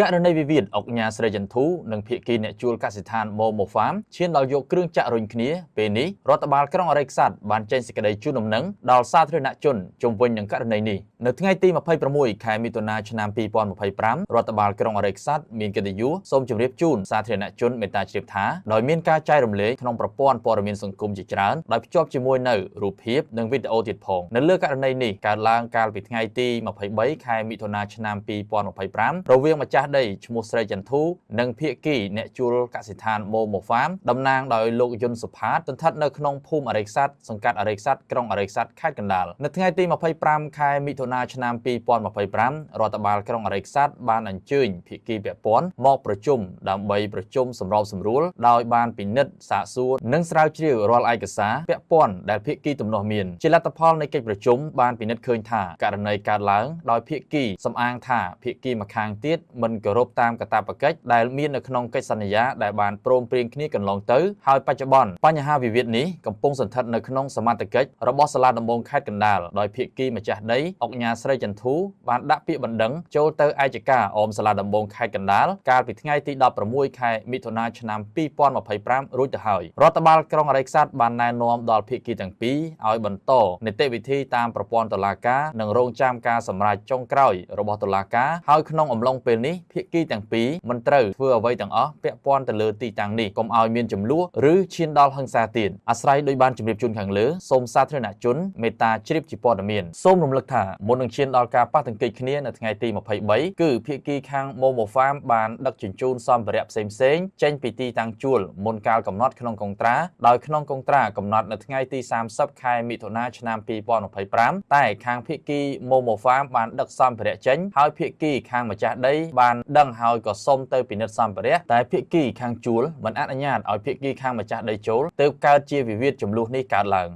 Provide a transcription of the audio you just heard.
ករណីវិវាទអង្គការស្រីចន្ទធូនិងភាគីអ្នកជួលកសិដ្ឋាន Momo Farm ឈានដល់យកគ្រឿងចាក់រុញគ្នាពេលនេះរដ្ឋបាលក្រុងអរិយខ្សាត់បានចេញសេចក្តីជូនដំណឹងដល់សាធារណជនជុំវិញនឹងករណីនេះនៅថ្ងៃទី26 ខែមិថុនាឆ្នាំ 2025 រដ្ឋបាលក្រុងអរិយខ្សាត់មានកិត្តិយសសូមជម្រាបជូនសាធារណជនមេត្តាជ្រាបថាដោយមានការចែករំលែកក្នុងប្រព័ន្ធព័ត៌មានសង្គមជាច្រើនដោយភ្ជាប់ជាមួយនៅរូបភាពនិងវីដេអូទៀតផងនៅលើករណីនេះកើតឡើងកាលពីថ្ងៃទី23 ខែមិថុនាឆ្នាំ 2025 រវាងម្ចាស់ដីឈ្មោះស្រីចន្ទធូនិងភាគីអ្នកជួលកសិដ្ឋាន Momo Farm តំណាងដោយលោកយុនសុផាតស្ថិតនៅក្នុងភូមិអរិយខ្សាត់សង្កាត់អរិយខ្សាត់ក្រុងអរិយខ្សាត់ខេត្តកណ្ដាលនៅថ្ងៃទី25 ខែមិថុនាឆ្នាំ 2025 រដ្ឋបាលក្រុងអរិយខ្សាត់បានអញ្ជើញភាគីពាក់ព័ន្ធមកប្រជុំដើម្បីប្រជុំសម្របសម្រួលដោយបានពិនិត្យសាកសួរនិងស្រាវជ្រាវរាល់ឯកសារពាក់ព័ន្ធដែលភាគីទំនាស់មានជាលទ្ធផលនៃកិច្ចប្រជុំបានពិនិត្យឃើញថាករណីកើតឡើងដោយភាគីសំអាងថាភាគីម្ខាងទៀតមិនគោរពតាមកាតព្វកិច្ចដែលមាននៅក្នុងកិច្ចសន្យាដែលបានព្រមព្រៀងគ្នាកន្លងទៅហើយបច្ចុប្បន្នបញ្ហាវិវាទនេះកំពុងសន្តិដ្ឋនៅក្នុងសមត្ថកិច្ចរបស់សាលាដំបងខេត្តកណ្ដាលដោយភាគីម្ចាស់ដីអង្គការស្រីចន្ទធូបានដាក់ពាក្យបណ្ដឹងចូលទៅឯកការអមសាលាដំបងខេត្តកណ្ដាលកាលពីថ្ងៃទី16 ខែមិថុនាឆ្នាំ 2025 រួចទៅហើយរដ្ឋបាលក្រុងអរិយខ្សាត់បានណែនាំដល់ភាគីទាំងពីរឲ្យបន្តនីតិវិធីតាមប្រព័ន្ធតុលាការនិងរងចាំការសម្រេចចុងក្រោយរបស់តុលាការហើយក្នុងអំឡុងពេលនេះភាគីទាំងពីរមិនត្រូវធ្វើអ្វីទាំងអស់ពាក់ព័ន្ធទៅលើទីតាំងនេះកុំឲ្យមានចំនួនឬឈានដល់ហិង្សាទៀតអាស្រ័យដោយបានជម្រាបជូនខាងលើសូមសាធារណជនមេត្តាជ្រាបជាព័ត៌មានសូមរំលឹកថាមុននឹងឈានដល់ការប៉ះទង្គិចគ្នានៅថ្ងៃទី23គឺភាគីខាង Momo Farm បានដឹកជញ្ជូនសម្ភារៈផ្សេងៗចេញពីទីតាំងជួលមុនកាលកំណត់ក្នុងកុងត្រាដោយក្នុងកុងត្រាកំណត់នៅថ្ងៃទី30 ខែមិថុនាឆ្នាំ 2025 តែខាងភាគី Momo Farm បានដឹកសម្ភារៈចេញហើយភាគីខាងម្ចាស់ដីបានដឹងហើយក៏សុំទៅពិនិត្យសម្ភារៈតែភាគីខាងជួលមិនអនុញ្ញាតឲ្យភាគីខាងម្ចាស់ដីចូលទើបកើតជាវិវាទចំនួននេះកើតឡើង